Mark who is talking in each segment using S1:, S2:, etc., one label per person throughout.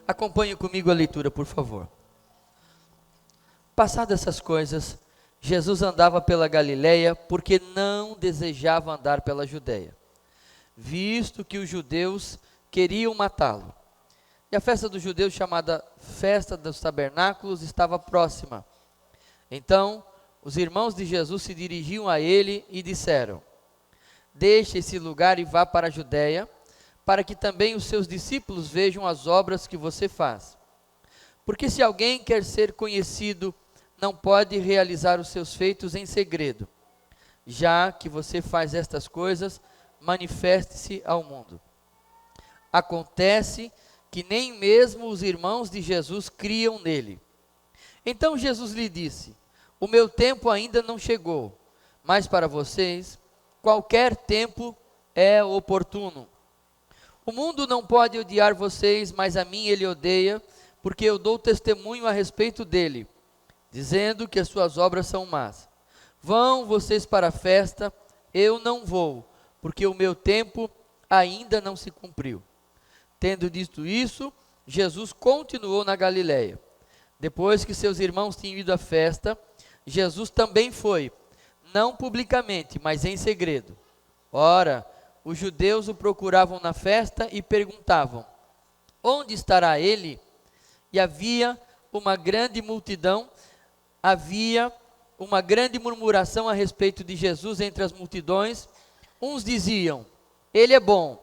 S1: Acompanhe comigo a leitura, por favor. Passadas essas coisas, Jesus andava pela Galileia, porque não desejava andar pela Judeia, visto que os judeus queriam matá-lo. E a festa dos judeus, chamada Festa dos Tabernáculos, estava próxima. Então, os irmãos de Jesus se dirigiam a ele e disseram: deixe esse lugar e vá para a Judeia, para que também os seus discípulos vejam as obras que você faz. Porque se alguém quer ser conhecido, não pode realizar os seus feitos em segredo. Já que você faz estas coisas, manifeste-se ao mundo. Acontece que nem mesmo os irmãos de Jesus criam nele. Então Jesus lhe disse: o meu tempo ainda não chegou, mas para vocês, qualquer tempo é oportuno. O mundo não pode odiar vocês, mas a mim ele odeia, porque eu dou testemunho a respeito dele, dizendo que as suas obras são más. Vão vocês para a festa, eu não vou, porque o meu tempo ainda não se cumpriu. Tendo dito isso, Jesus continuou na Galileia. Depois que seus irmãos tinham ido à festa, Jesus também foi, não publicamente, mas em segredo. Ora, os judeus o procuravam na festa e perguntavam: onde estará ele? E havia uma grande murmuração a respeito de Jesus entre as multidões. Uns diziam: ele é bom,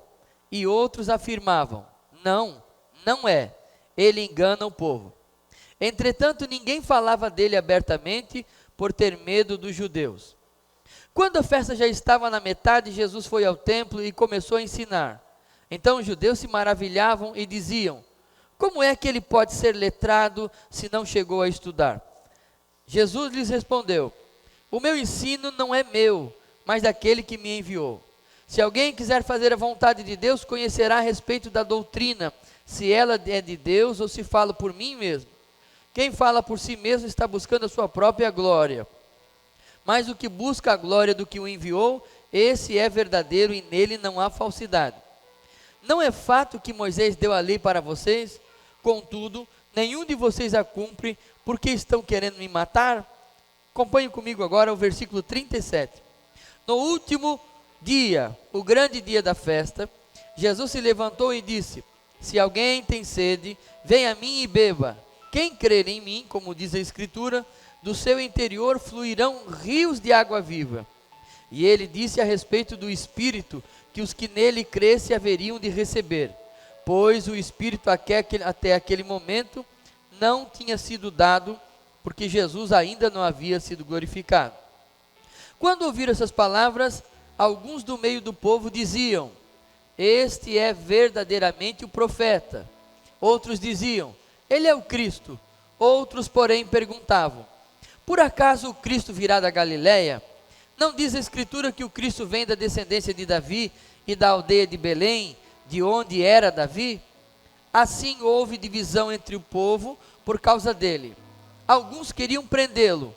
S1: e outros afirmavam: não é, ele engana o povo. Entretanto, ninguém falava dele abertamente, por ter medo dos judeus. Quando a festa já estava na metade, Jesus foi ao templo e começou a ensinar. Então os judeus se maravilhavam e diziam: como é que ele pode ser letrado se não chegou a estudar? Jesus lhes respondeu: o meu ensino não é meu, mas daquele que me enviou. Se alguém quiser fazer a vontade de Deus, conhecerá a respeito da doutrina, se ela é de Deus ou se falo por mim mesmo. Quem fala por si mesmo está buscando a sua própria glória. Mas o que busca a glória do que o enviou, esse é verdadeiro e nele não há falsidade. Não é fato que Moisés deu a lei para vocês? Contudo, nenhum de vocês a cumpre, porque estão querendo me matar? Acompanhe comigo agora o versículo 37. No último dia, o grande dia da festa, Jesus se levantou e disse: se alguém tem sede, venha a mim e beba. Quem crer em mim, como diz a Escritura, do seu interior fluirão rios de água viva. E ele disse a respeito do Espírito, que os que nele crescem haveriam de receber, pois o Espírito até aquele momento não tinha sido dado, porque Jesus ainda não havia sido glorificado. Quando ouviram essas palavras, alguns do meio do povo diziam: este é verdadeiramente o profeta. Outros diziam: ele é o Cristo. Outros, porém, perguntavam: por acaso o Cristo virá da Galileia? Não diz a Escritura que o Cristo vem da descendência de Davi e da aldeia de Belém, de onde era Davi? Assim houve divisão entre o povo por causa dele. Alguns queriam prendê-lo,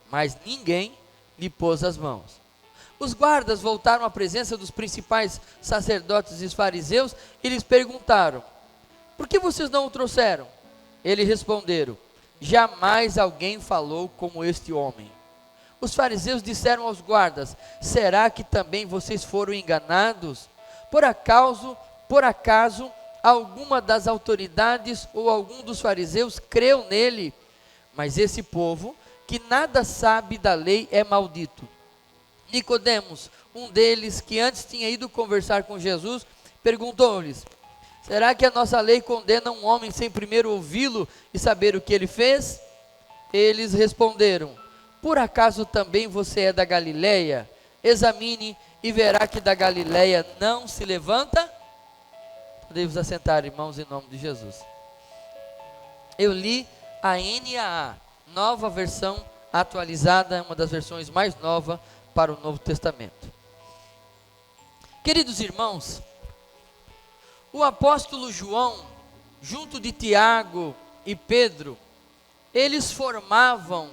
S1: mas ninguém lhe pôs as mãos. Os guardas voltaram à presença dos principais sacerdotes e fariseus e lhes perguntaram: por que vocês não o trouxeram? Eles responderam: jamais alguém falou como este homem. Os fariseus disseram aos guardas: será que também vocês foram enganados? Por acaso alguma das autoridades ou algum dos fariseus creu nele? Mas esse povo, que nada sabe da lei, é maldito. Nicodemos, um deles, que antes tinha ido conversar com Jesus, perguntou-lhes: será que a nossa lei condena um homem sem primeiro ouvi-lo e saber o que ele fez? Eles responderam: por acaso também você é da Galileia? Examine e verá que da Galileia não se levanta. Podemos assentar, irmãos, em nome de Jesus. Eu li a NAA, nova versão atualizada, uma das versões mais novas para o Novo Testamento. Queridos irmãos, o apóstolo João, junto de Tiago e Pedro, eles formavam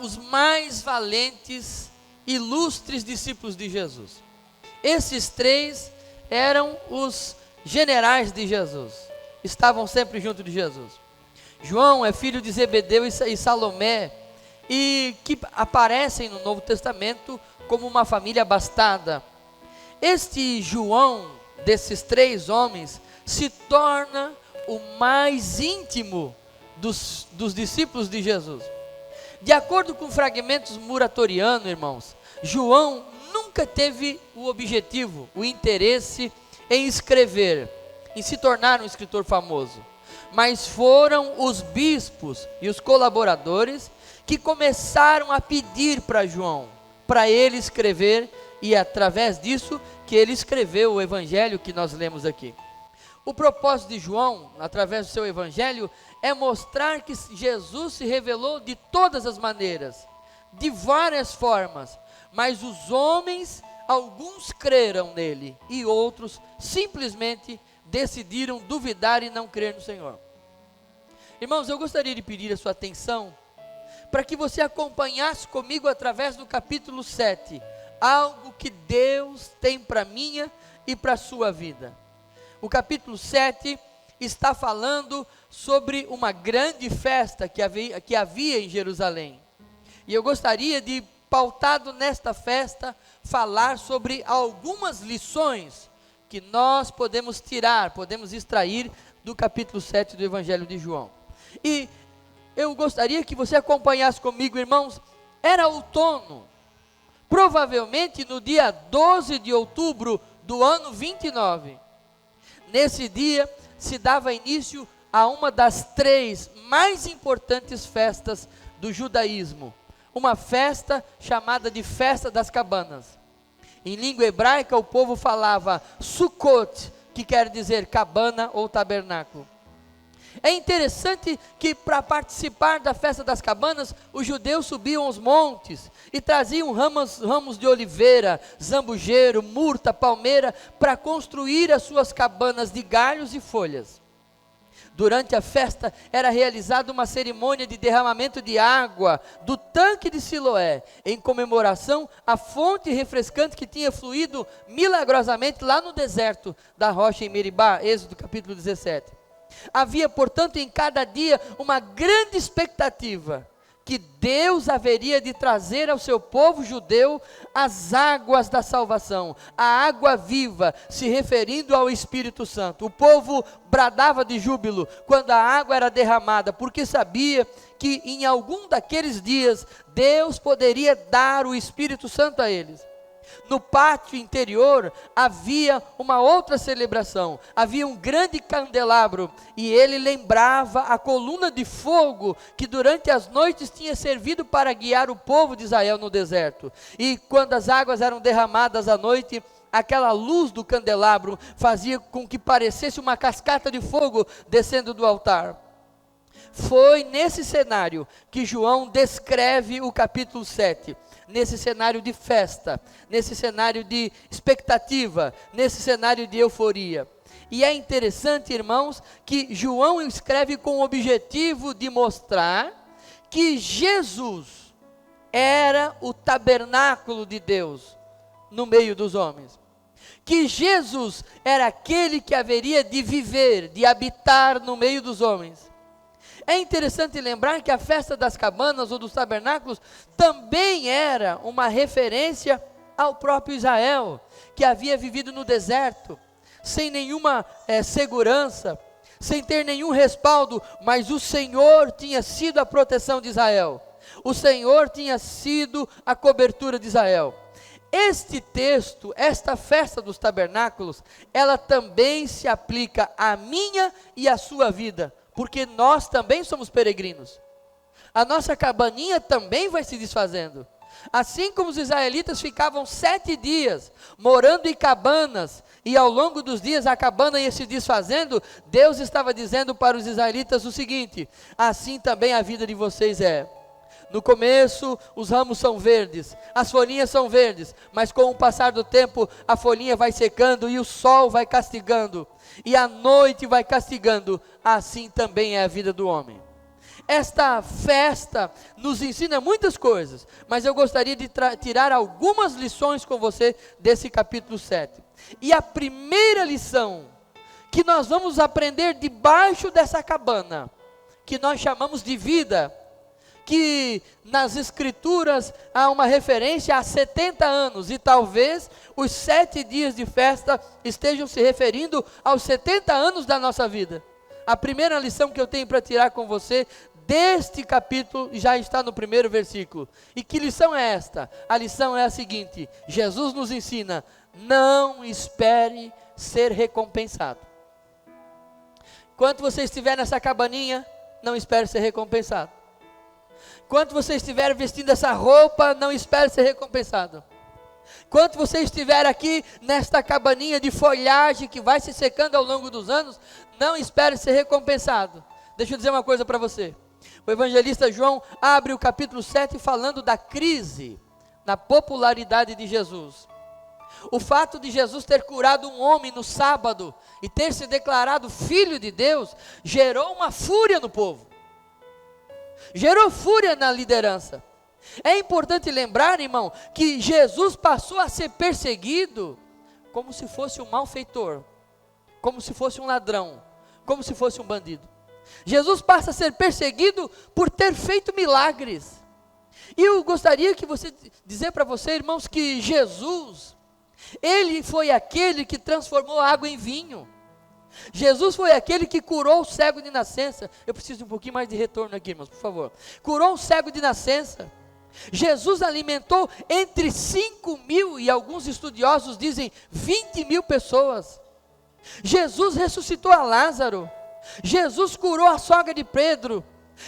S1: os mais valentes, ilustres discípulos de Jesus. Esses três eram os generais de Jesus. estavam sempre junto de Jesus. João é filho de Zebedeu e Salomé, e que aparecem no Novo Testamento como uma família abastada. Este João, desses 3 homens, se torna o mais íntimo dos discípulos de Jesus. De acordo com fragmentos muratorianos, irmãos, João nunca teve o objetivo, o interesse em escrever, em se tornar um escritor famoso, mas foram os bispos e os colaboradores que começaram a pedir para João, para ele escrever, e através disso que ele escreveu o evangelho que nós lemos aqui. O propósito de João, através do seu evangelho, é mostrar que Jesus se revelou de todas as maneiras, de várias formas, mas os homens, alguns creram nele, e outros simplesmente decidiram duvidar e não crer no Senhor. Irmãos, eu gostaria de pedir a sua atenção, para que você acompanhasse comigo através do capítulo 7, algo que Deus tem para minha e para a sua vida. O capítulo 7 está falando sobre uma grande festa que havia em Jerusalém. E eu gostaria de, pautado nesta festa, falar sobre algumas lições que nós podemos tirar, podemos extrair do capítulo 7 do Evangelho de João. E eu gostaria que você acompanhasse comigo, irmãos. Era outono, provavelmente no dia 12 de outubro do ano 29. Nesse dia se dava início a uma das 3 mais importantes festas do judaísmo, uma festa chamada de Festa das Cabanas. Em língua hebraica o povo falava Sukkot, que quer dizer cabana ou tabernáculo. É interessante que para participar da Festa das Cabanas, os judeus subiam aos montes e traziam ramos de oliveira, zambujeiro, murta, palmeira, para construir as suas cabanas de galhos e folhas. Durante a festa era realizada uma cerimônia de derramamento de água do tanque de Siloé, em comemoração à fonte refrescante que tinha fluído milagrosamente lá no deserto da rocha em Meribá, Êxodo capítulo 17. Havia, portanto, em cada dia uma grande expectativa que Deus haveria de trazer ao seu povo judeu as águas da salvação, a água viva, se referindo ao Espírito Santo. O povo bradava de júbilo quando a água era derramada, porque sabia que em algum daqueles dias Deus poderia dar o Espírito Santo a eles. No pátio interior havia uma outra celebração, havia um grande candelabro, e ele lembrava a coluna de fogo que durante as noites tinha servido para guiar o povo de Israel no deserto. E quando as águas eram derramadas à noite, aquela luz do candelabro fazia com que parecesse uma cascata de fogo descendo do altar. Foi nesse cenário que João descreve o capítulo 7, nesse cenário de festa, nesse cenário de expectativa, nesse cenário de euforia. E é interessante, irmãos, que João escreve com o objetivo de mostrar que Jesus era o tabernáculo de Deus no meio dos homens. Que Jesus era aquele que haveria de viver, de habitar no meio dos homens. É interessante lembrar que a festa das cabanas ou dos tabernáculos também era uma referência ao próprio Israel, que havia vivido no deserto, sem nenhuma segurança, sem ter nenhum respaldo, mas o Senhor tinha sido a proteção de Israel, o Senhor tinha sido a cobertura de Israel. Este texto, esta festa dos tabernáculos, ela também se aplica à minha e à sua vida, porque nós também somos peregrinos. A nossa cabaninha também vai se desfazendo. Assim como os israelitas ficavam 7 dias morando em cabanas, e ao longo dos dias a cabana ia se desfazendo, Deus estava dizendo para os israelitas o seguinte: assim também a vida de vocês é. No começo os ramos são verdes, as folhinhas são verdes, mas com o passar do tempo a folhinha vai secando e o sol vai castigando, e a noite vai castigando. Assim também é a vida do homem. Esta festa nos ensina muitas coisas, mas eu gostaria de tirar algumas lições com você desse capítulo 7. E a primeira lição que nós vamos aprender debaixo dessa cabana, que nós chamamos de vida, que nas escrituras há uma referência a 70 anos, e talvez os 7 dias de festa estejam se referindo aos 70 anos da nossa vida. A primeira lição que eu tenho para tirar com você deste capítulo já está no primeiro versículo. E que lição é esta? A lição é a seguinte: Jesus nos ensina: não espere ser recompensado. Enquanto você estiver nessa cabaninha, não espere ser recompensado. Enquanto você estiver vestindo essa roupa, não espere ser recompensado. Enquanto você estiver aqui nesta cabaninha de folhagem que vai se secando ao longo dos anos, não espere ser recompensado. Deixa eu dizer uma coisa para você. O evangelista João abre o capítulo 7 falando da crise na popularidade de Jesus. O fato de Jesus ter curado um homem no sábado e ter se declarado filho de Deus gerou uma fúria no povo. Gerou fúria na liderança. É importante lembrar, irmão, que Jesus passou a ser perseguido como se fosse um malfeitor, como se fosse um ladrão, como se fosse um bandido. Jesus passa a ser perseguido por ter feito milagres. E eu gostaria que você dizer para você, irmãos, que Jesus, ele foi aquele que transformou a água em vinho. Jesus foi aquele que curou o cego de nascença. Eu preciso de um pouquinho mais de retorno aqui, irmãos, por favor. Curou o cego de nascença. Jesus alimentou entre 5.000 e alguns estudiosos dizem 20.000 pessoas. Jesus ressuscitou a Lázaro. Jesus curou a sogra de Pedro.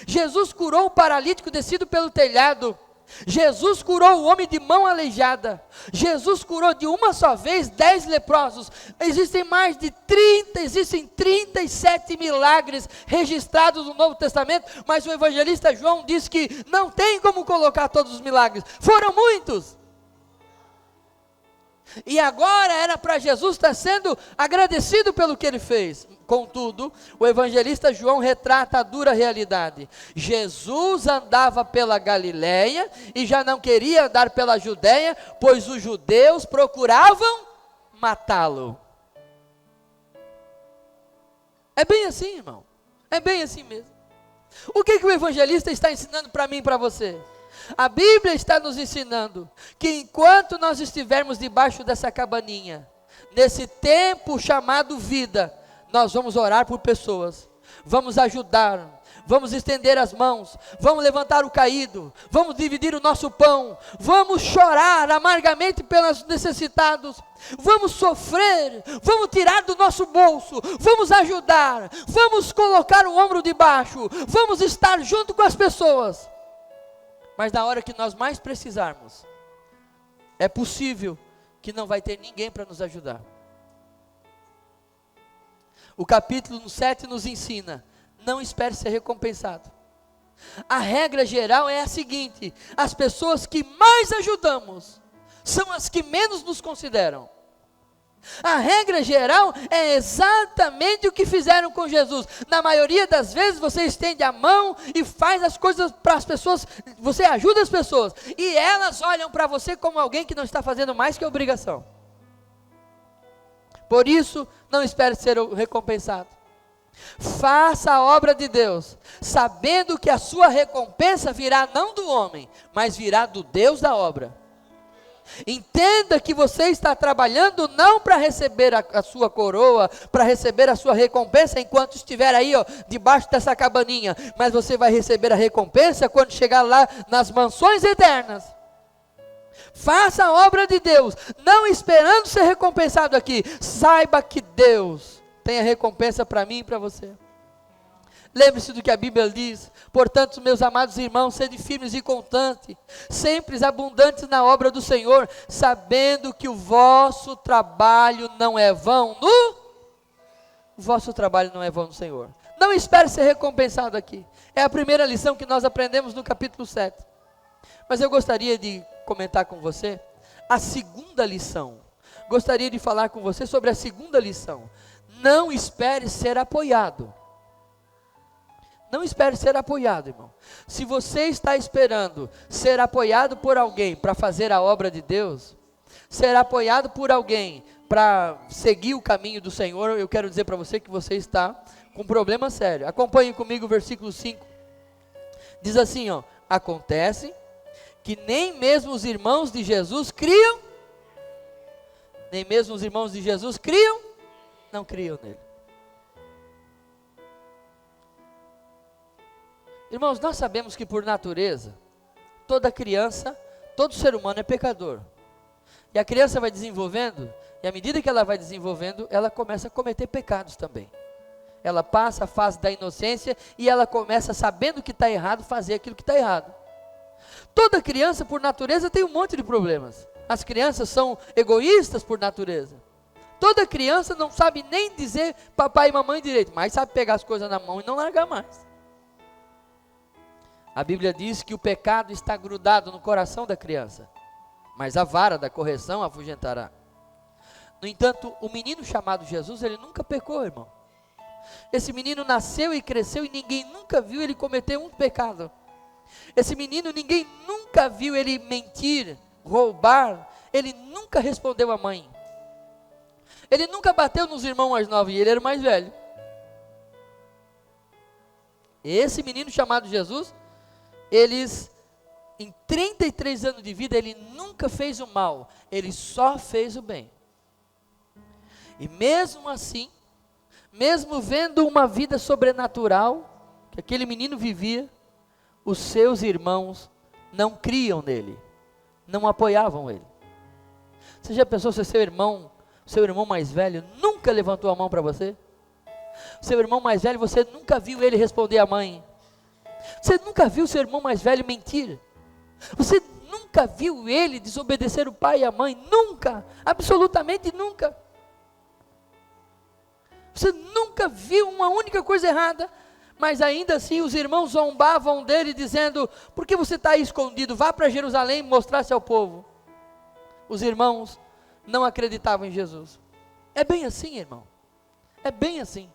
S1: Jesus curou o paralítico descido pelo telhado. Jesus curou o homem de mão aleijada. Jesus curou de uma só vez 10 leprosos. Existem 37 milagres registrados no Novo Testamento, mas o evangelista João diz que não tem como colocar todos os milagres. Foram muitos. E agora era para Jesus estar sendo agradecido pelo que ele fez. Contudo, o evangelista João retrata a dura realidade. Jesus andava pela Galileia e já não queria andar pela Judéia, pois os judeus procuravam matá-lo. É bem assim, irmão. É bem assim mesmo. O que o evangelista está ensinando para mim e para você? A Bíblia está nos ensinando que enquanto nós estivermos debaixo dessa cabaninha, nesse tempo chamado vida, nós vamos orar por pessoas, vamos ajudar, vamos estender as mãos, vamos levantar o caído, vamos dividir o nosso pão, vamos chorar amargamente pelos necessitados, vamos sofrer, vamos tirar do nosso bolso, vamos ajudar, vamos colocar o ombro debaixo, vamos estar junto com as pessoas. Mas na hora que nós mais precisarmos, é possível que não vai ter ninguém para nos ajudar. O capítulo 7 nos ensina: não espere ser recompensado. A regra geral é a seguinte: as pessoas que mais ajudamos são as que menos nos consideram. A regra geral é exatamente o que fizeram com Jesus. Na maioria das vezes você estende a mão e faz as coisas para as pessoas, você ajuda as pessoas, e elas olham para você como alguém que não está fazendo mais que obrigação. Por isso, não espere ser recompensado. Faça a obra de Deus, sabendo que a sua recompensa virá não do homem, mas virá do Deus da obra. Entenda que você está trabalhando não para receber a sua coroa, para receber a sua recompensa enquanto estiver aí, debaixo dessa cabaninha, mas você vai receber a recompensa quando chegar lá nas mansões eternas. Faça a obra de Deus, não esperando ser recompensado aqui. Saiba que Deus tem a recompensa para mim e para você. Lembre-se do que a Bíblia diz: portanto, meus amados irmãos, sede firmes e constantes, sempre abundantes na obra do Senhor, sabendo que o vosso trabalho não é vão o vosso trabalho não é vão no Senhor. Não espere ser recompensado aqui. É a primeira lição que nós aprendemos no capítulo 7. Mas eu gostaria de comentar com você a segunda lição. Gostaria de falar com você sobre a segunda lição. Não espere ser apoiado. Não espere ser apoiado, irmão. Se você está esperando ser apoiado por alguém para fazer a obra de Deus, ser apoiado por alguém para seguir o caminho do Senhor, eu quero dizer para você que você está com um problema sério. Acompanhe comigo o versículo 5. Diz assim, ó: acontece que nem mesmo os irmãos de Jesus criam, nem mesmo os irmãos de Jesus criam, não criam nele. Irmãos, nós sabemos que por natureza, toda criança, todo ser humano é pecador. E a criança vai desenvolvendo, e à medida que ela vai desenvolvendo, ela começa a cometer pecados também. Ela passa a fase da inocência e ela começa, sabendo que está errado, fazer aquilo que está errado. Toda criança, por natureza, tem um monte de problemas. As crianças são egoístas por natureza. Toda criança não sabe nem dizer papai e mamãe direito, mas sabe pegar as coisas na mão e não largar mais. A Bíblia diz que o pecado está grudado no coração da criança, mas a vara da correção afugentará. No entanto, o menino chamado Jesus, ele nunca pecou, irmão. Esse menino nasceu e cresceu e ninguém nunca viu ele cometer um pecado. Esse menino, ninguém nunca viu ele mentir, roubar. Ele nunca respondeu à mãe. Ele nunca bateu nos irmãos mais novos e ele era o mais velho. Esse menino chamado Jesus, em 33 anos de vida, ele nunca fez o mal, ele só fez o bem. E mesmo assim, mesmo vendo uma vida sobrenatural que aquele menino vivia, os seus irmãos não criam nele, não apoiavam ele. Você já pensou se seu irmão mais velho nunca levantou a mão para você? Seu irmão mais velho, você nunca viu ele responder à mãe. Você nunca viu seu irmão mais velho mentir? Você nunca viu ele desobedecer o pai e a mãe? Nunca, absolutamente nunca. Você nunca viu uma única coisa errada, mas ainda assim os irmãos zombavam dele dizendo: por que você está aí escondido? Vá para Jerusalém mostrar-se ao povo. Os irmãos não acreditavam em Jesus. É bem assim, irmão, é bem assim.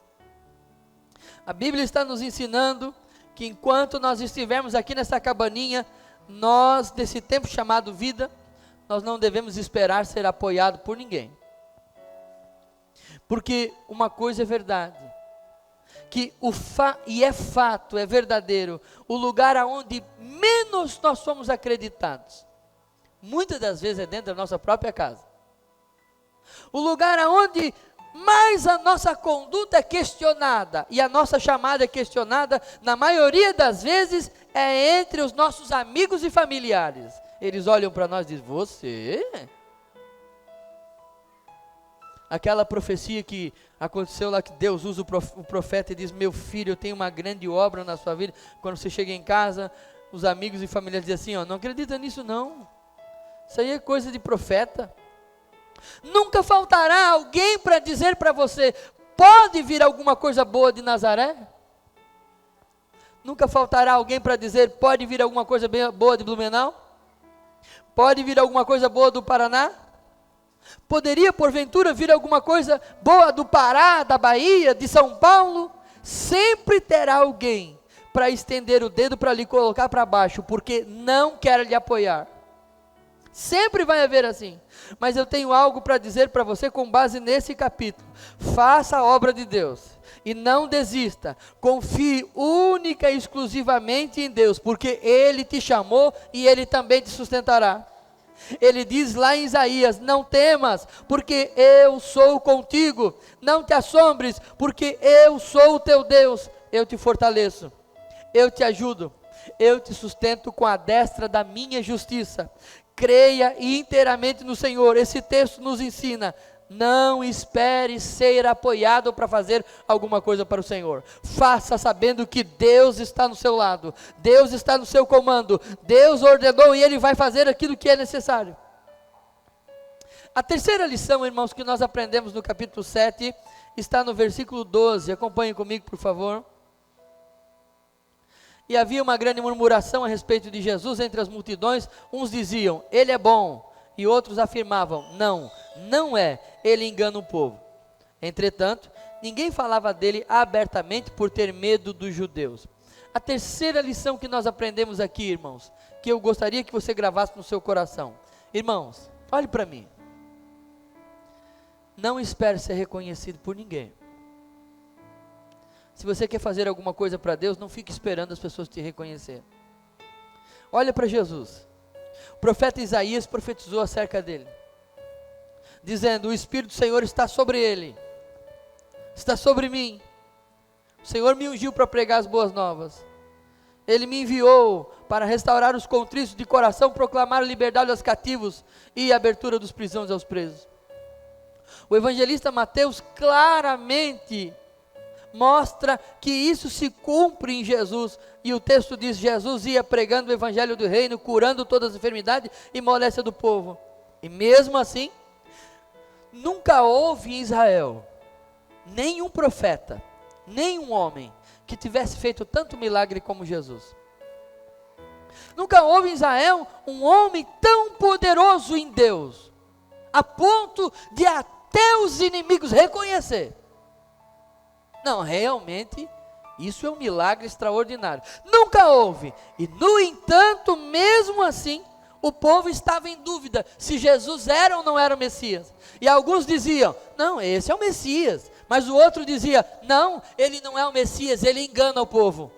S1: A Bíblia está nos ensinando que enquanto nós estivermos aqui nessa cabaninha, nós, nesse tempo chamado vida, nós não devemos esperar ser apoiado por ninguém. Porque uma coisa é verdade, que e é fato, é verdadeiro, o lugar aonde menos nós somos acreditados, muitas das vezes é dentro da nossa própria casa. O lugar aonde mais a nossa conduta é questionada, e a nossa chamada é questionada, na maioria das vezes, é entre os nossos amigos e familiares. Eles olham para nós e dizem: você? Aquela profecia que aconteceu lá, que Deus usa o profeta e diz: meu filho, eu tenho uma grande obra na sua vida. Quando você chega em casa, os amigos e familiares dizem assim: não acredita nisso não, isso aí é coisa de profeta. Nunca faltará alguém para dizer para você: pode vir alguma coisa boa de Nazaré? Nunca faltará alguém para dizer: pode vir alguma coisa boa de Blumenau? Pode vir alguma coisa boa do Paraná? Poderia porventura vir alguma coisa boa do Pará, da Bahia, de São Paulo? Sempre terá alguém para estender o dedo para lhe colocar para baixo, porque não quer lhe apoiar. Sempre vai haver assim. Mas eu tenho algo para dizer para você com base nesse capítulo: faça a obra de Deus e não desista. Confie única e exclusivamente em Deus, porque Ele te chamou e Ele também te sustentará. Ele diz lá em Isaías: não temas, porque eu sou contigo. Não te assombres, porque eu sou o teu Deus. Eu te fortaleço, eu te ajudo, eu te sustento com a destra da minha justiça. Creia inteiramente no Senhor. Esse texto nos ensina: não espere ser apoiado para fazer alguma coisa para o Senhor. Faça sabendo que Deus está no seu lado, Deus está no seu comando, Deus ordenou e Ele vai fazer aquilo que é necessário. A terceira lição, irmãos, que nós aprendemos no capítulo 7, está no versículo 12, acompanhem comigo por favor. E havia uma grande murmuração a respeito de Jesus entre as multidões. Uns diziam: ele é bom, e outros afirmavam: não, não é, ele engana o povo. Entretanto, ninguém falava dele abertamente por ter medo dos judeus. A terceira lição que nós aprendemos aqui, irmãos, que eu gostaria que você gravasse no seu coração. Irmãos, olhe para mim. não espere ser reconhecido por ninguém. Se você quer fazer alguma coisa para Deus, não fique esperando as pessoas te reconhecer. Olha para Jesus. O profeta Isaías profetizou acerca dele, dizendo: o Espírito do Senhor está sobre ele, está sobre mim. O Senhor me ungiu para pregar as boas novas. Ele me enviou para restaurar os contritos de coração, proclamar a liberdade aos cativos e a abertura dos prisões aos presos. O evangelista Mateus claramente mostra que isso se cumpre em Jesus, e o texto diz: Jesus ia pregando o evangelho do reino, curando todas as enfermidades e moléstia do povo. E mesmo assim, nunca houve em Israel nenhum profeta, nenhum homem que tivesse feito tanto milagre como Jesus. Nunca houve em Israel um homem tão poderoso em Deus, a ponto de até os inimigos reconhecer. Não, realmente, isso é um milagre extraordinário. Nunca houve. E no entanto, mesmo assim, o povo estava em dúvida se Jesus era ou não era o Messias. E alguns diziam: não, esse é o Messias. Mas o outro dizia: não, ele não é o Messias, ele engana o povo.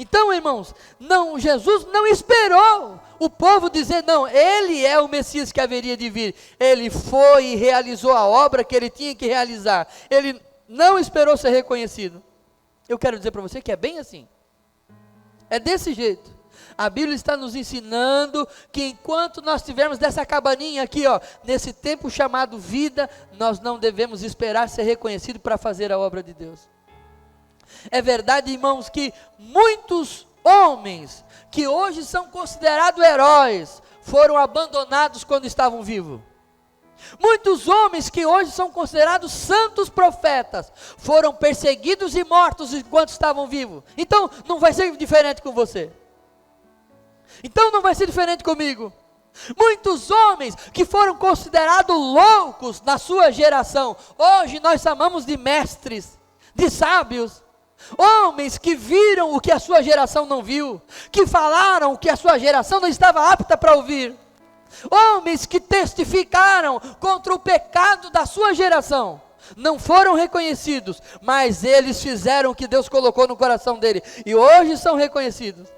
S1: Então, irmãos, não, Jesus não esperou o povo dizer: não, ele é o Messias que haveria de vir. Ele foi e realizou a obra que ele tinha que realizar. Ele não esperou ser reconhecido. Eu quero dizer para você que é bem assim. É desse jeito. A Bíblia está nos ensinando que enquanto nós estivermos nessa cabaninha aqui, ó, nesse tempo chamado vida, nós não devemos esperar ser reconhecido para fazer a obra de Deus. É verdade, irmãos, que muitos homens que hoje são considerados heróis foram abandonados quando estavam vivos. Muitos homens que hoje são considerados santos profetas foram perseguidos e mortos enquanto estavam vivos. Então não vai ser diferente com você. Então não vai ser diferente comigo. Muitos homens que foram considerados loucos na sua geração, hoje nós chamamos de mestres, de sábios. Homens que viram o que a sua geração não viu, que falaram o que a sua geração não estava apta para ouvir. Homens que testificaram contra o pecado da sua geração, não foram reconhecidos, mas eles fizeram o que Deus colocou no coração dele, e hoje são reconhecidos.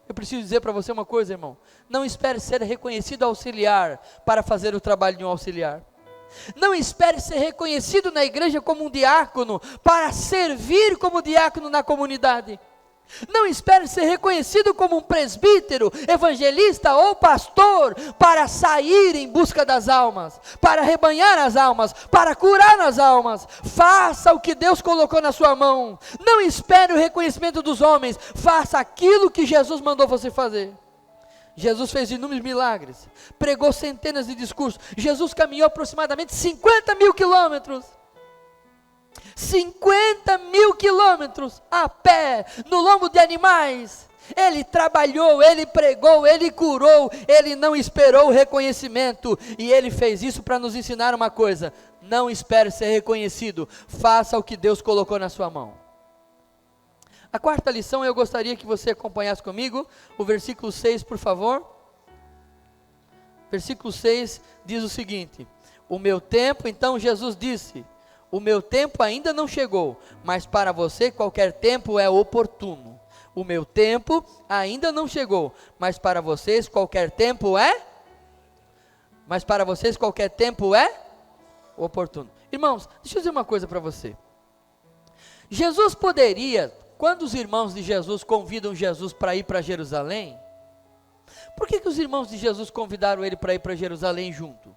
S1: Eu preciso dizer para você uma coisa, irmão: não espere ser reconhecido auxiliar para fazer o trabalho de um auxiliar. Não espere ser reconhecido na igreja como um diácono para servir como diácono na comunidade. Não espere ser reconhecido como um presbítero, evangelista ou pastor para sair em busca das almas, para rebanhar as almas, para curar as almas. Faça o que Deus colocou na sua mão. Não espere o reconhecimento dos homens. Faça aquilo que Jesus mandou você fazer. Jesus fez inúmeros milagres, pregou centenas de discursos. Jesus caminhou aproximadamente 50 mil quilômetros. 50 mil quilômetros a pé, no lombo de animais. Ele trabalhou, ele pregou, ele curou, ele não esperou o reconhecimento, e ele fez isso para nos ensinar uma coisa: não espere ser reconhecido, faça o que Deus colocou na sua mão. A quarta lição, eu gostaria que você acompanhasse comigo, o versículo 6, por favor. Versículo 6 diz o seguinte: o meu tempo, então Jesus disse, o meu tempo ainda não chegou, mas para você qualquer tempo é oportuno. O meu tempo ainda não chegou, mas para vocês qualquer tempo é? Mas para vocês qualquer tempo é oportuno. Irmãos, deixa eu dizer uma coisa para você. Jesus poderia, quando os irmãos de Jesus convidam Jesus para ir para Jerusalém, por que os irmãos de Jesus convidaram ele para ir para Jerusalém junto?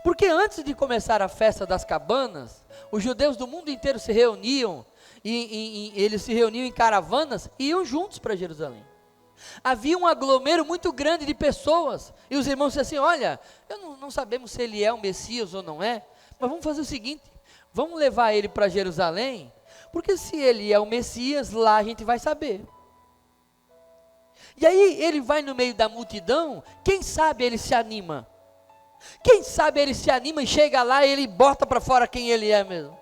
S1: Porque antes de começar a festa das cabanas, os judeus do mundo inteiro se reuniam, eles se reuniam em caravanas e iam juntos para Jerusalém. Havia um aglomero muito grande de pessoas, e os irmãos disseram assim: olha, não sabemos se ele é o Messias ou não é, mas vamos fazer o seguinte, vamos levar ele para Jerusalém, porque se ele é o Messias, lá a gente vai saber. E aí ele vai no meio da multidão, quem sabe ele se anima. Quem sabe ele se anima e chega lá e ele bota para fora quem ele é mesmo.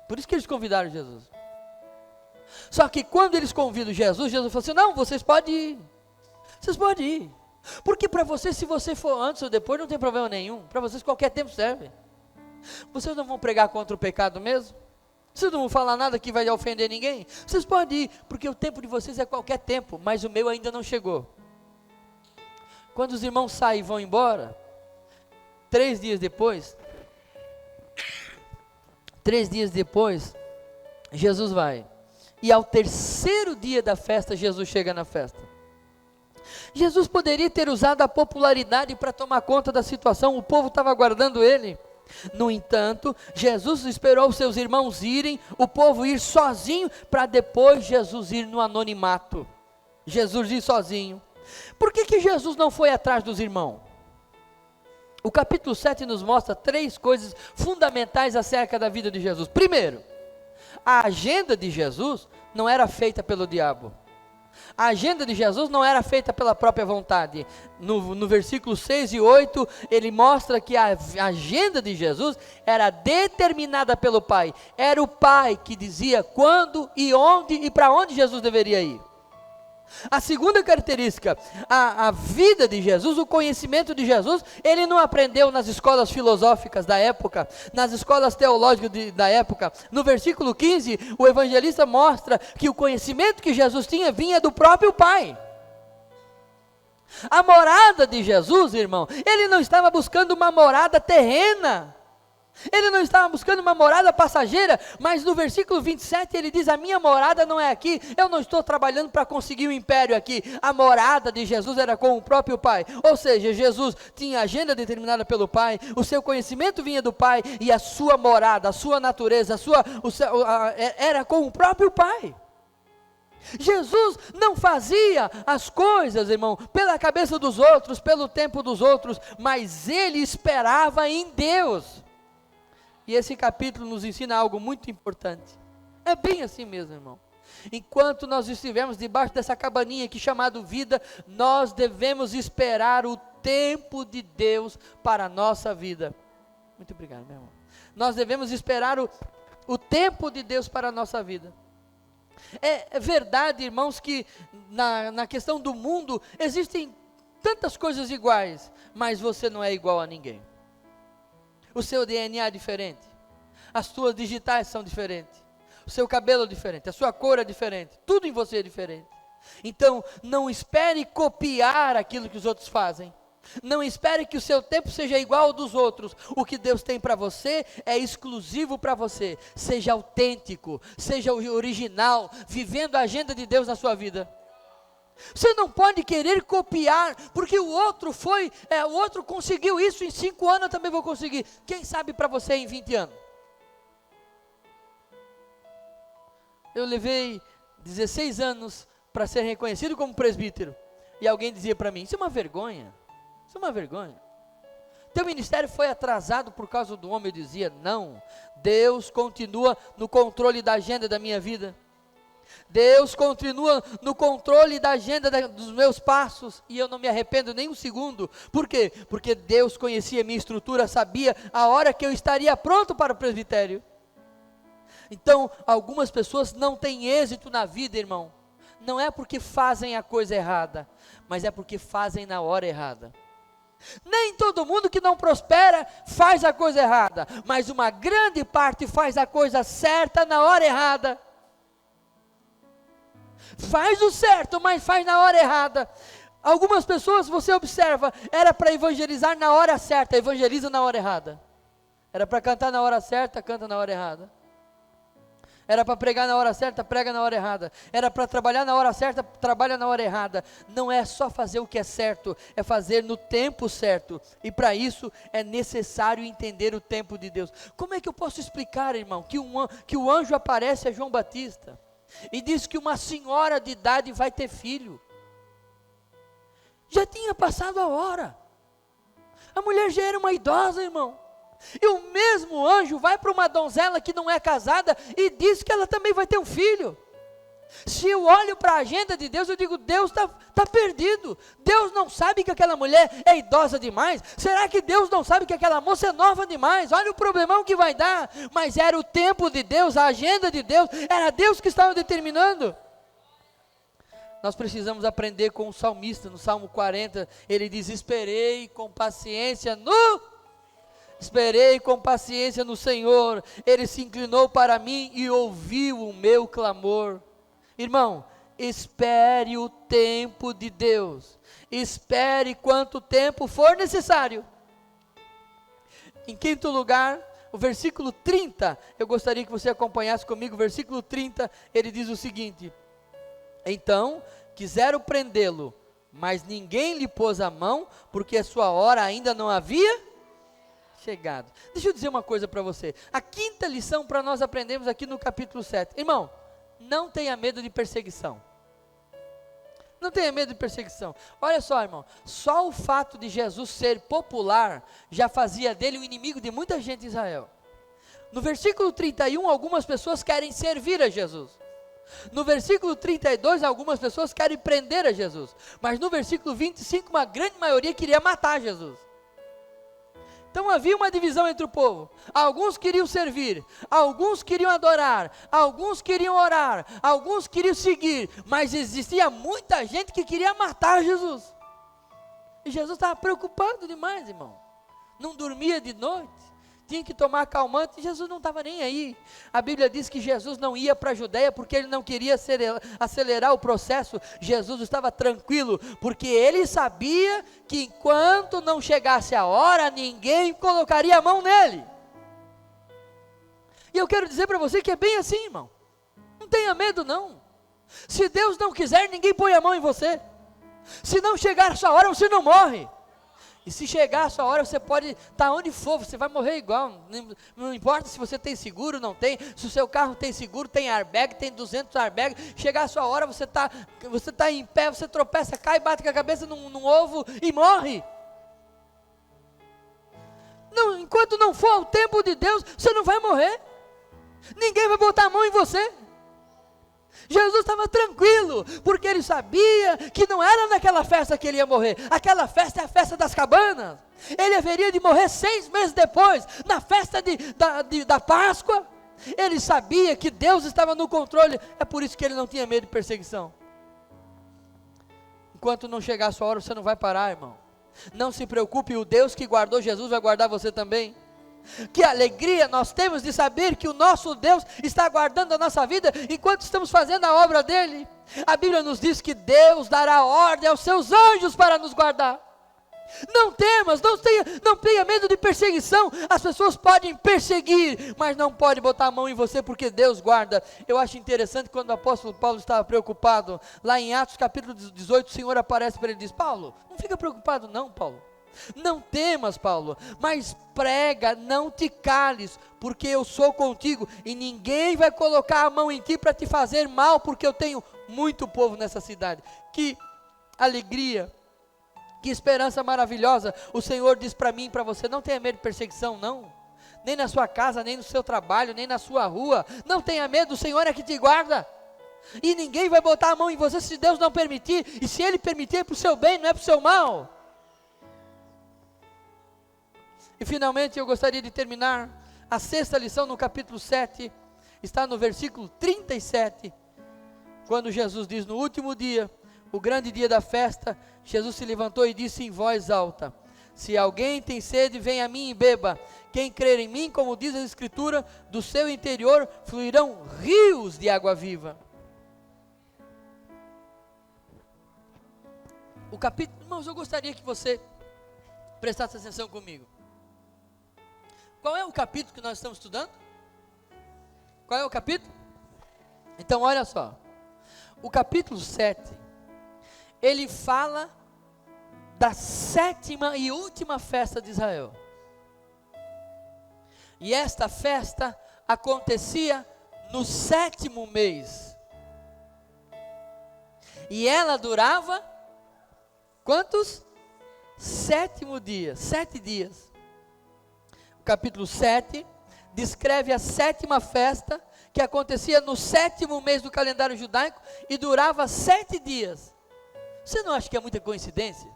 S1: Por isso que eles convidaram Jesus. Só que quando eles convidam Jesus, Jesus falou assim: não, vocês podem ir. Vocês podem ir. Porque para você, se você for antes ou depois, não tem problema nenhum. Para vocês qualquer tempo serve. Vocês não vão pregar contra o pecado mesmo? Vocês não vão falar nada que vai ofender ninguém? Vocês podem ir, porque o tempo de vocês é qualquer tempo, mas o meu ainda não chegou. Quando os irmãos saem e vão embora, 3 dias depois, Jesus vai. E ao terceiro dia da festa, Jesus chega na festa. Jesus poderia ter usado a popularidade para tomar conta da situação, o povo estava aguardando ele. No entanto, Jesus esperou os seus irmãos irem, o povo ir sozinho, para depois Jesus ir no anonimato. Jesus ir sozinho. Por que Jesus não foi atrás dos irmãos? O capítulo 7 nos mostra 3 coisas fundamentais acerca da vida de Jesus. Primeiro, a agenda de Jesus não era feita pelo diabo. A agenda de Jesus não era feita pela própria vontade. No versículo 6 e 8, ele mostra que a agenda de Jesus era determinada pelo Pai. Era o Pai que dizia quando e onde e para onde Jesus deveria ir. A segunda característica, a vida de Jesus, o conhecimento de Jesus, ele não aprendeu nas escolas filosóficas da época, nas escolas teológicas da época. No versículo 15, o evangelista mostra que o conhecimento que Jesus tinha vinha do próprio Pai. A morada de Jesus, irmão, ele não estava buscando uma morada terrena. Ele não estava buscando uma morada passageira, mas no versículo 27 ele diz, a minha morada não é aqui, eu não estou trabalhando para conseguir um império aqui. A morada de Jesus era com o próprio Pai, ou seja, Jesus tinha agenda determinada pelo Pai, o seu conhecimento vinha do Pai, e a sua morada, a sua natureza, era com o próprio Pai. Jesus não fazia as coisas, irmão, pela cabeça dos outros, pelo tempo dos outros, mas ele esperava em Deus. E esse capítulo nos ensina algo muito importante. É bem assim mesmo, irmão. Enquanto nós estivermos debaixo dessa cabaninha aqui chamada vida, nós devemos esperar o tempo de Deus para a nossa vida. Muito obrigado, meu irmão. Nós devemos esperar o tempo de Deus para a nossa vida. É verdade, irmãos, que na questão do mundo existem tantas coisas iguais, mas você não é igual a ninguém. O seu DNA é diferente, as suas digitais são diferentes, o seu cabelo é diferente, a sua cor é diferente, tudo em você é diferente. Então, não espere copiar aquilo que os outros fazem, não espere que o seu tempo seja igual ao dos outros. O que Deus tem para você é exclusivo para você. Seja autêntico, seja original, vivendo a agenda de Deus na sua vida. Você não pode querer copiar, porque o outro conseguiu isso em 5 anos, eu também vou conseguir. Quem sabe para você em 20 anos? Eu levei 16 anos para ser reconhecido como presbítero, e alguém dizia para mim, isso é uma vergonha, isso é uma vergonha. Teu ministério foi atrasado por causa do homem. Eu dizia, não, Deus continua no controle da agenda da minha vida. Deus continua no controle da agenda dos meus passos, e eu não me arrependo nem um segundo. Por quê? Porque Deus conhecia a minha estrutura, sabia a hora que eu estaria pronto para o presbitério. Então, algumas pessoas não têm êxito na vida, irmão, não é porque fazem a coisa errada, mas é porque fazem na hora errada. Nem todo mundo que não prospera faz a coisa errada, mas uma grande parte faz a coisa certa na hora errada. Faz o certo, mas faz na hora errada. Algumas pessoas, você observa, era para evangelizar na hora certa, evangeliza na hora errada. Era para cantar na hora certa, canta na hora errada. Era para pregar na hora certa, prega na hora errada. Era para trabalhar na hora certa, trabalha na hora errada. Não é só fazer o que é certo, é fazer no tempo certo. E para isso é necessário entender o tempo de Deus. Como é que eu posso explicar, irmão, que o anjo aparece a João Batista e diz que uma senhora de idade vai ter filho? Já tinha passado a hora. A mulher já era uma idosa, irmão. E o mesmo anjo vai para uma donzela que não é casada e diz que ela também vai ter um filho. Se eu olho para a agenda de Deus, eu digo, Deus está perdido. Deus não sabe que aquela mulher é idosa demais? Será que Deus não sabe que aquela moça é nova demais? Olha o problemão que vai dar. Mas era o tempo de Deus, a agenda de Deus, era Deus que estava determinando. Nós precisamos aprender com o salmista, no Salmo 40, ele diz: esperei com paciência no Senhor, Ele se inclinou para mim e ouviu o meu clamor. Irmão, espere o tempo de Deus, espere quanto tempo for necessário. Em quinto lugar, o versículo 30, eu gostaria que você acompanhasse comigo, o versículo 30, ele diz o seguinte: então, quiseram prendê-lo, mas ninguém lhe pôs a mão, porque a sua hora ainda não havia chegado. Deixa eu dizer uma coisa para você, a quinta lição para nós aprendermos aqui no capítulo 7, irmão, não tenha medo de perseguição. Não tenha medo de perseguição. Olha só, irmão, só o fato de Jesus ser popular, já fazia dele o inimigo de muita gente em Israel. No versículo 31, algumas pessoas querem servir a Jesus. No versículo 32, algumas pessoas querem prender a Jesus. Mas no versículo 25, uma grande maioria queria matar Jesus. Então havia uma divisão entre o povo. Alguns queriam servir, alguns queriam adorar, alguns queriam orar, alguns queriam seguir, mas existia muita gente que queria matar Jesus. E Jesus estava preocupado demais, irmão. Não dormia de noite, tinha que tomar calmante, e Jesus não estava nem aí. A Bíblia diz que Jesus não ia para a Judeia porque ele não queria acelerar o processo. Jesus estava tranquilo, porque ele sabia que enquanto não chegasse a hora, ninguém colocaria a mão nele. E eu quero dizer para você que é bem assim, irmão. Não tenha medo não. Se Deus não quiser, ninguém põe a mão em você. Se não chegar a sua hora, você não morre. E se chegar a sua hora, você pode estar onde for, você vai morrer igual, não importa se você tem seguro, não tem, se o seu carro tem seguro, tem airbag, tem 200 airbags, chegar a sua hora, você tá em pé, você tropeça, cai, bate com a cabeça num ovo e morre. Não, enquanto não for o tempo de Deus, você não vai morrer, ninguém vai botar a mão em você. Jesus estava tranquilo, porque ele sabia que não era naquela festa que ele ia morrer. Aquela festa é a festa das cabanas. Ele haveria de morrer 6 meses depois, na festa da Páscoa. Ele sabia que Deus estava no controle, é por isso que ele não tinha medo de perseguição. Enquanto não chegar a sua hora, você não vai parar, irmão. Não se preocupe, o Deus que guardou Jesus vai guardar você também. Que alegria nós temos de saber que o nosso Deus está guardando a nossa vida enquanto estamos fazendo a obra dele. A Bíblia nos diz que Deus dará ordem aos seus anjos para nos guardar. Não temas, não tenha medo de perseguição. As pessoas podem perseguir, mas não pode botar a mão em você, porque Deus guarda. Eu acho interessante quando o apóstolo Paulo estava preocupado, lá em Atos capítulo 18, o Senhor aparece para ele e diz: Paulo, não fica preocupado não, Paulo. Não temas, Paulo, mas prega, não te cales, porque eu sou contigo, e ninguém vai colocar a mão em ti para te fazer mal, porque eu tenho muito povo nessa cidade. Que alegria, que esperança maravilhosa. O Senhor diz para mim e para você: não tenha medo de perseguição não, nem na sua casa, nem no seu trabalho, nem na sua rua. Não tenha medo, o Senhor é que te guarda, e ninguém vai botar a mão em você se Deus não permitir, e se Ele permitir é para o seu bem, não é para o seu mal. E finalmente eu gostaria de terminar a sexta lição no capítulo 7, está no versículo 37, quando Jesus diz: no último dia, o grande dia da festa, Jesus se levantou e disse em voz alta: se alguém tem sede, venha a mim e beba. Quem crer em mim, como diz a Escritura, do seu interior fluirão rios de água viva. O capítulo, irmãos, eu gostaria que você prestasse atenção comigo. Qual é o capítulo que nós estamos estudando? Qual é o capítulo? Então olha só, o capítulo 7, ele fala da 7ª e última festa de Israel. E esta festa acontecia no 7º mês. E ela durava quantos? 7 dias, 7 dias. Capítulo 7, descreve a 7ª festa, que acontecia no 7º mês do calendário judaico, e durava 7 dias. Você não acha que é muita coincidência?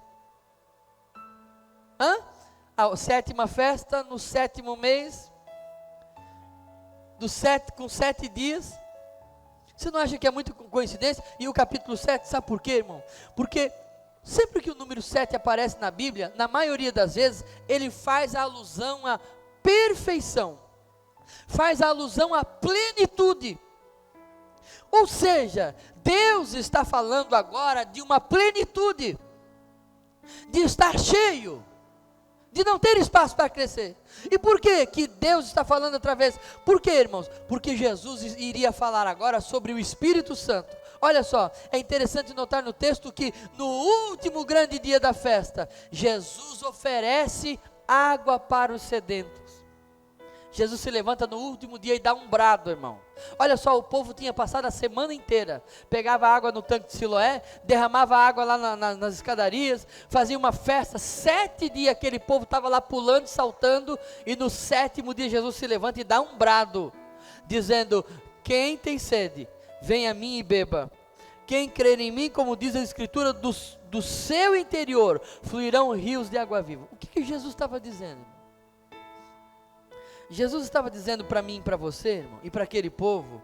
S1: A 7ª festa, no 7º mês, com 7 dias. Você não acha que é muito coincidência? E o capítulo 7, sabe por quê, irmão? Porque sempre que o número 7 aparece na Bíblia, na maioria das vezes, ele faz alusão à perfeição, faz alusão à plenitude. Ou seja, Deus está falando agora de uma plenitude, de estar cheio, de não ter espaço para crescer. E por que Deus está falando através? Por quê, irmãos? Porque Jesus iria falar agora sobre o Espírito Santo. Olha só, é interessante notar no texto que no último grande dia da festa, Jesus oferece água para os sedentos. Jesus se levanta no último dia e dá um brado, irmão. Olha só, o povo tinha passado a semana inteira, pegava água no tanque de Siloé, derramava água lá nas escadarias, fazia uma festa, 7 dias aquele povo estava lá pulando, saltando, e no 7º dia Jesus se levanta e dá um brado, dizendo: quem tem sede, venha a mim e beba. Quem crer em mim, como diz a Escritura, do seu interior fluirão rios de água viva. O que Jesus estava dizendo? Jesus estava dizendo para mim e para você, irmão, e para aquele povo,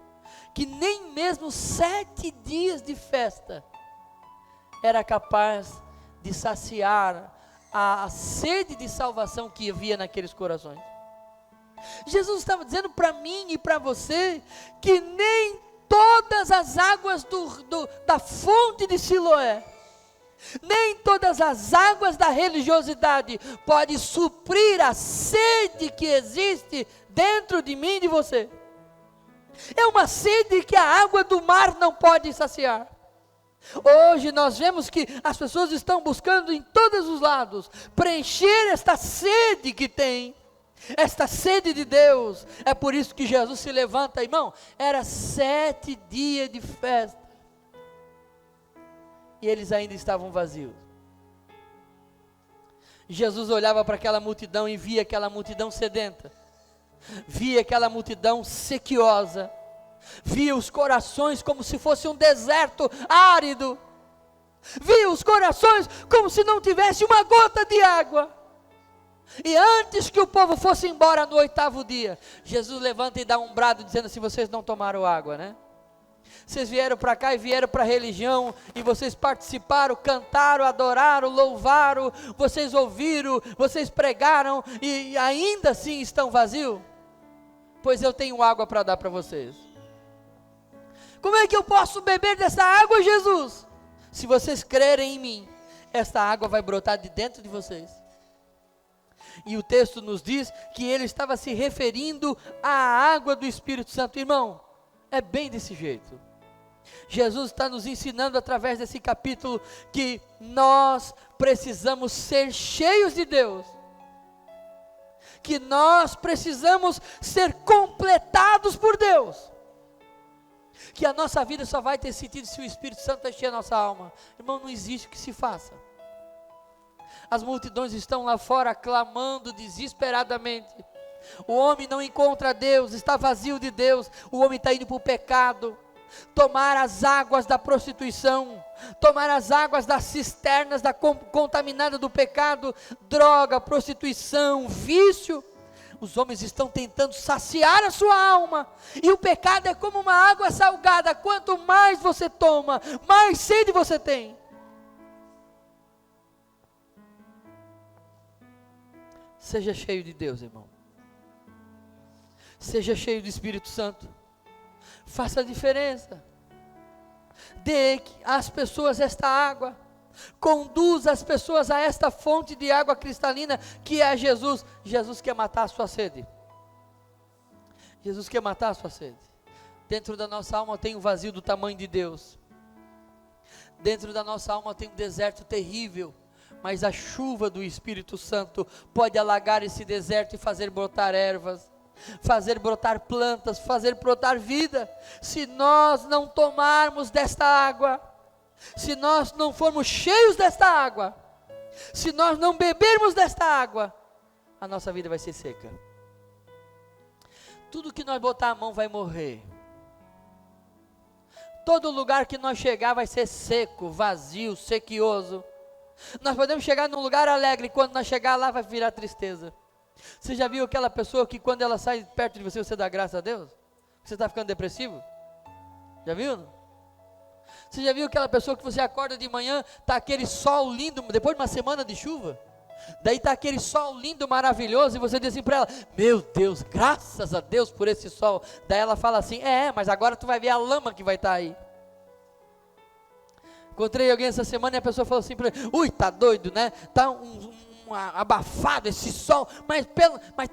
S1: que nem mesmo 7 dias de festa era capaz de saciar a sede de salvação que havia naqueles corações. Jesus estava dizendo para mim e para você, que nem todas as águas da fonte de Siloé, nem todas as águas da religiosidade pode suprir a sede que existe dentro de mim e de você. É uma sede que a água do mar não pode saciar. Hoje nós vemos que as pessoas estão buscando em todos os lados preencher esta sede que tem, esta sede de Deus. É por isso que Jesus se levanta, irmão. Era 7 dias de festa e eles ainda estavam vazios. Jesus olhava para aquela multidão e via aquela multidão sedenta, via aquela multidão sequiosa, via os corações como se fosse um deserto árido, via os corações como se não tivesse uma gota de água. E antes que o povo fosse embora no 8º dia, Jesus levanta e dá um brado dizendo assim: vocês não tomaram água, né? Vocês vieram para cá e vieram para a religião, e vocês participaram, cantaram, adoraram, louvaram, vocês ouviram, vocês pregaram, e ainda assim estão vazios? Pois eu tenho água para dar para vocês. Como é que eu posso beber dessa água, Jesus? Se vocês crerem em mim, esta água vai brotar de dentro de vocês. E o texto nos diz que ele estava se referindo à água do Espírito Santo. Irmão, é bem desse jeito. Jesus está nos ensinando através desse capítulo que nós precisamos ser cheios de Deus, que nós precisamos ser completados por Deus, que a nossa vida só vai ter sentido se o Espírito Santo encher a nossa alma. Irmão, não existe o que se faça. As multidões estão lá fora clamando desesperadamente. O homem não encontra Deus, está vazio de Deus. O homem está indo para o pecado, tomar as águas da prostituição, tomar as águas das cisternas contaminadas do pecado, droga, prostituição, vício. Os homens estão tentando saciar a sua alma, e o pecado é como uma água salgada. Quanto mais você toma, mais sede você tem. Seja cheio de Deus, irmão. Seja cheio do Espírito Santo. Faça a diferença. Dê às pessoas esta água. Conduza as pessoas a esta fonte de água cristalina que é Jesus. Jesus quer matar a sua sede. Jesus quer matar a sua sede. Dentro da nossa alma tem um vazio do tamanho de Deus. Dentro da nossa alma tem um deserto terrível. Mas a chuva do Espírito Santo pode alagar esse deserto e fazer brotar ervas, fazer brotar plantas, fazer brotar vida. Se nós não tomarmos desta água, se nós não formos cheios desta água, se nós não bebermos desta água, a nossa vida vai ser seca. Tudo que nós botar a mão vai morrer. Todo lugar que nós chegar vai ser seco, vazio, sequioso. Nós podemos chegar num lugar alegre, e quando nós chegar lá vai virar tristeza. Você já viu aquela pessoa que quando ela sai perto de você, você dá graça a Deus? Você está ficando depressivo? Já viu? Você já viu aquela pessoa que você acorda de manhã, está aquele sol lindo, depois de uma semana de chuva? Daí está aquele sol lindo, maravilhoso, e você diz assim para ela: meu Deus, graças a Deus por esse sol. Daí ela fala assim: mas agora tu vai ver a lama que vai estar aí. Encontrei alguém essa semana e a pessoa falou assim para ele: ui, tá doido, né? Tá abafado esse sol, mas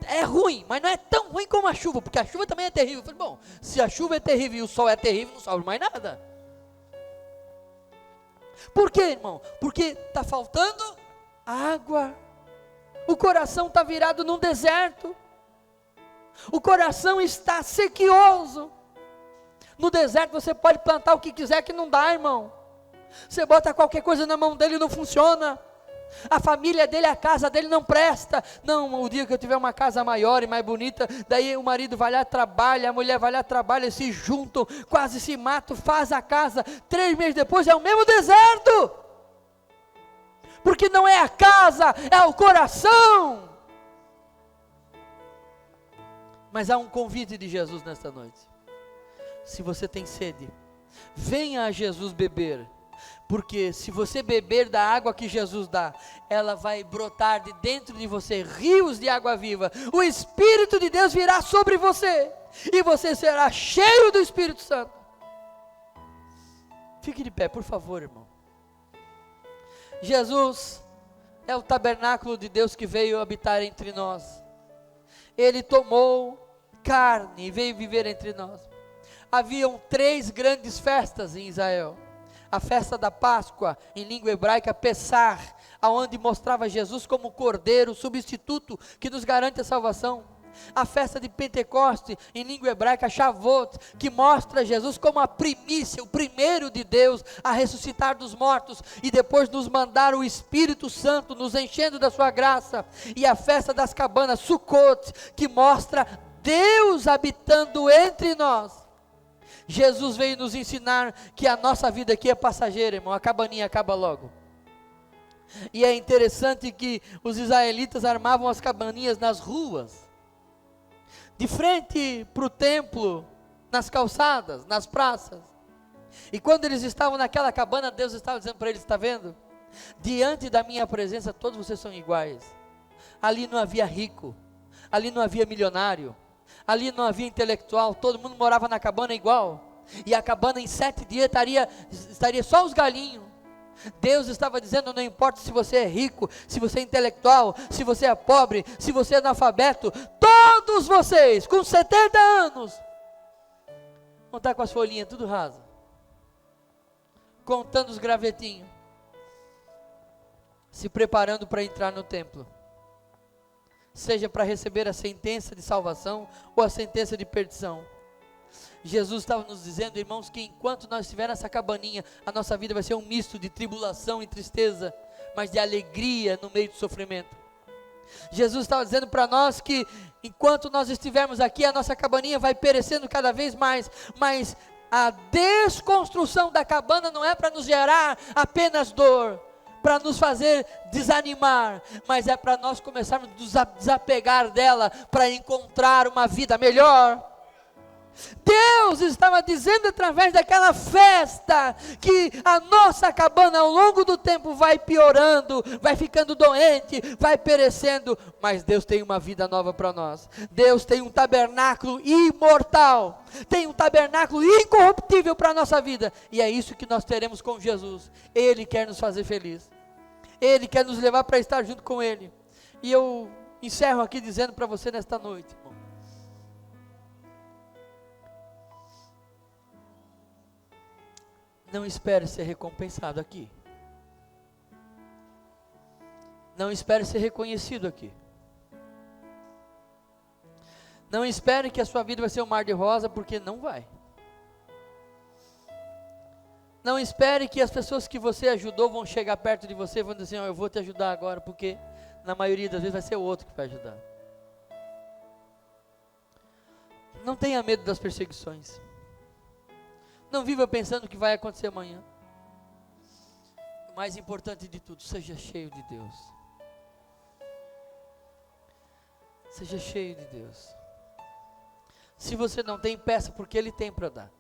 S1: é ruim, mas não é tão ruim como a chuva, porque a chuva também é terrível. Eu falei: bom, se a chuva é terrível e o sol é terrível, não sobra mais nada. Por quê, irmão? Porque está faltando água. O coração está virado num deserto. O coração está sequioso. No deserto você pode plantar o que quiser que não dá, irmão. Você bota qualquer coisa na mão dele e não funciona. A família dele, a casa dele não presta. Não, o dia que eu tiver uma casa maior e mais bonita, daí o marido vai lá, trabalha, a mulher vai lá, trabalha, se juntam, quase se matam, faz a casa. 3 meses depois é o mesmo deserto. Porque não é a casa, é o coração. Mas há um convite de Jesus nesta noite. Se você tem sede, venha a Jesus beber. Porque se você beber da água que Jesus dá, ela vai brotar de dentro de você rios de água viva. O Espírito de Deus virá sobre você e você será cheio do Espírito Santo. Fique de pé, por favor, irmão. Jesus é o tabernáculo de Deus que veio habitar entre nós. Ele tomou carne e veio viver entre nós. Haviam 3 grandes festas em Israel. A festa da Páscoa, em língua hebraica, Pessah, aonde mostrava Jesus como cordeiro, substituto, que nos garante a salvação. A festa de Pentecoste, em língua hebraica, Shavuot, que mostra Jesus como a primícia, o primeiro de Deus a ressuscitar dos mortos, e depois nos mandar o Espírito Santo, nos enchendo da sua graça. E a festa das cabanas, Sukkot, que mostra Deus habitando entre nós. Jesus veio nos ensinar que a nossa vida aqui é passageira, irmão, a cabaninha acaba logo. E é interessante que os israelitas armavam as cabaninhas nas ruas, de frente para o templo, nas calçadas, nas praças. E quando eles estavam naquela cabana, Deus estava dizendo para eles: está vendo? Diante da minha presença todos vocês são iguais. Ali não havia rico, ali não havia milionário, ali não havia intelectual, todo mundo morava na cabana igual. E a cabana em 7 dias estaria só os galinhos. Deus estava dizendo: não importa se você é rico, se você é intelectual, se você é pobre, se você é analfabeto, todos vocês com 70 anos vão estar com as folhinhas tudo rasa, contando os gravetinhos, se preparando para entrar no templo, seja para receber a sentença de salvação ou a sentença de perdição. Jesus estava nos dizendo, irmãos, que enquanto nós estivermos nessa cabaninha, a nossa vida vai ser um misto de tribulação e tristeza, mas de alegria no meio do sofrimento. Jesus estava dizendo para nós que enquanto nós estivermos aqui, a nossa cabaninha vai perecendo cada vez mais, mas a desconstrução da cabana não é para nos gerar apenas dor, para nos fazer desanimar, mas é para nós começarmos a nos desapegar dela, para encontrar uma vida melhor. Deus estava dizendo através daquela festa, que a nossa cabana ao longo do tempo vai piorando, vai ficando doente, vai perecendo, mas Deus tem uma vida nova para nós. Deus tem um tabernáculo imortal, tem um tabernáculo incorruptível para a nossa vida, e é isso que nós teremos com Jesus. Ele quer nos fazer feliz, Ele quer nos levar para estar junto com Ele. E eu encerro aqui dizendo para você nesta noite, irmão, não espere ser recompensado aqui. Não espere ser reconhecido aqui. Não espere que a sua vida vai ser um mar de rosa, porque não vai. Não espere que as pessoas que você ajudou vão chegar perto de você e vão dizer assim: eu vou te ajudar agora, porque na maioria das vezes vai ser o outro que vai ajudar. Não tenha medo das perseguições. Não viva pensando o que vai acontecer amanhã. O mais importante de tudo, seja cheio de Deus. Seja cheio de Deus. Se você não tem, peça, porque Ele tem para dar.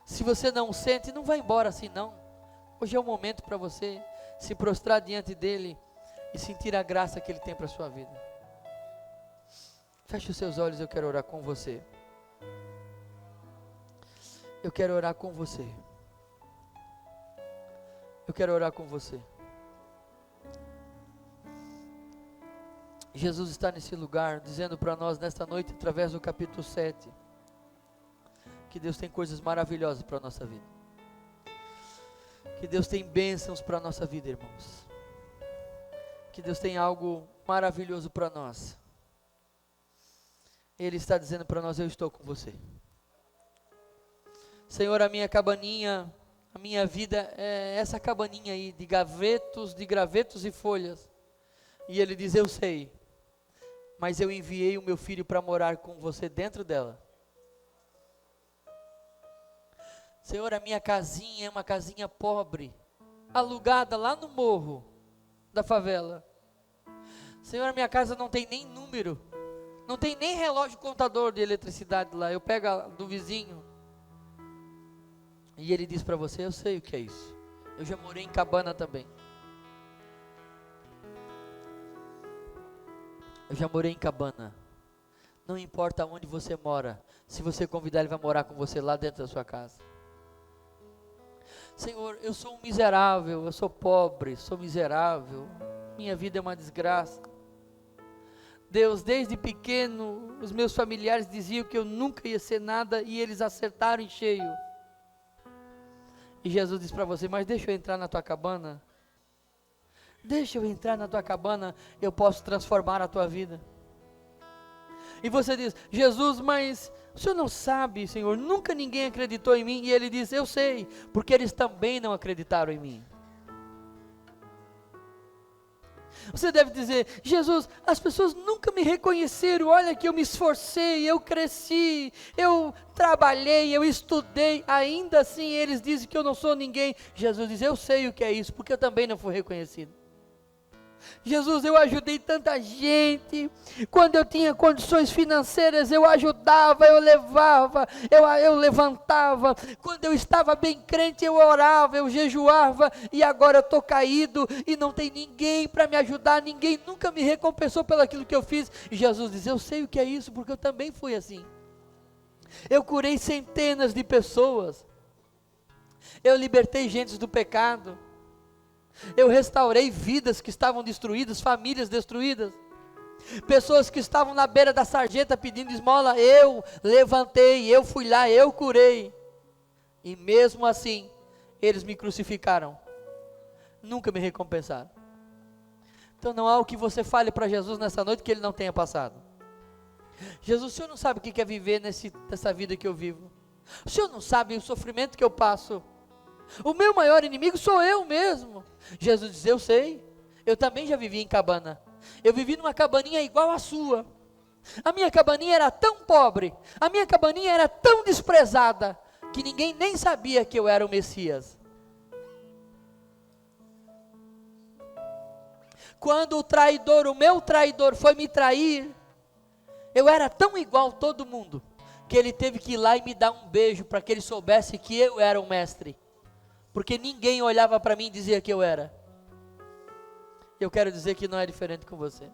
S1: Se você não sente, não vai embora assim não. Hoje é o momento para você se prostrar diante dele e sentir a graça que ele tem para a sua vida. Feche os seus olhos, eu quero orar com você. Eu quero orar com você. Eu quero orar com você. Jesus está nesse lugar, dizendo para nós nesta noite, através do capítulo 7, que Deus tem coisas maravilhosas para a nossa vida. Que Deus tem bênçãos para a nossa vida, irmãos. Que Deus tem algo maravilhoso para nós. Ele está dizendo para nós, eu estou com você. Senhor, a minha cabaninha, a minha vida é essa cabaninha aí, de gravetos e folhas. E Ele diz, eu sei, mas eu enviei o meu filho para morar com você dentro dela. Senhor, a minha casinha é uma casinha pobre, alugada lá no morro da favela. Senhor, a minha casa não tem nem número, não tem nem relógio contador de eletricidade lá, eu pego do vizinho. E ele diz para você, eu sei o que é isso, eu já morei em cabana também. Eu já morei em cabana. Não importa onde você mora, se você convidar, ele vai morar com você lá dentro da sua casa. Senhor, eu sou um miserável, eu sou pobre, sou miserável, minha vida é uma desgraça. Deus, desde pequeno, os meus familiares diziam que eu nunca ia ser nada e eles acertaram em cheio. E Jesus diz para você, mas deixa eu entrar na tua cabana. Deixa eu entrar na tua cabana, eu posso transformar a tua vida. E você diz, Jesus, mas o Senhor não sabe, Senhor, nunca ninguém acreditou em mim. E Ele diz, eu sei, porque eles também não acreditaram em mim. Você deve dizer, Jesus, as pessoas nunca me reconheceram, olha que eu me esforcei, eu cresci, eu trabalhei, eu estudei, ainda assim eles dizem que eu não sou ninguém. Jesus diz, eu sei o que é isso, porque eu também não fui reconhecido. Jesus, eu ajudei tanta gente, quando eu tinha condições financeiras, eu ajudava, eu levava, eu levantava, quando eu estava bem crente, eu orava, eu jejuava, e agora eu estou caído, e não tem ninguém para me ajudar, ninguém nunca me recompensou pelo aquilo que eu fiz. E Jesus diz, eu sei o que é isso, porque eu também fui assim. Eu curei centenas de pessoas, eu libertei gente do pecado, eu restaurei vidas que estavam destruídas, famílias destruídas, pessoas que estavam na beira da sarjeta pedindo esmola, eu levantei, eu fui lá, eu curei, e mesmo assim, eles me crucificaram, nunca me recompensaram. Então não há o que você fale para Jesus nessa noite que Ele não tenha passado. Jesus, o Senhor não sabe o que é viver nessa vida que eu vivo, o Senhor não sabe o sofrimento que eu passo, o meu maior inimigo sou eu mesmo. Jesus diz, eu sei, eu também já vivi em cabana, eu vivi numa cabaninha igual à sua, a minha cabaninha era tão pobre, a minha cabaninha era tão desprezada, que ninguém nem sabia que eu era o Messias. Quando o meu traidor foi me trair, eu era tão igual a todo mundo, que ele teve que ir lá e me dar um beijo, para que ele soubesse que eu era o mestre, porque ninguém olhava para mim e dizia que eu era. Eu quero dizer que não é diferente com você.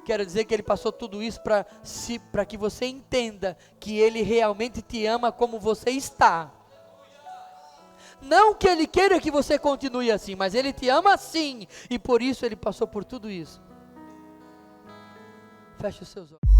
S1: Quero dizer que Ele passou tudo isso para que você entenda que Ele realmente te ama como você está. Não que Ele queira que você continue assim, mas Ele te ama sim, e por isso Ele passou por tudo isso. Feche os seus olhos.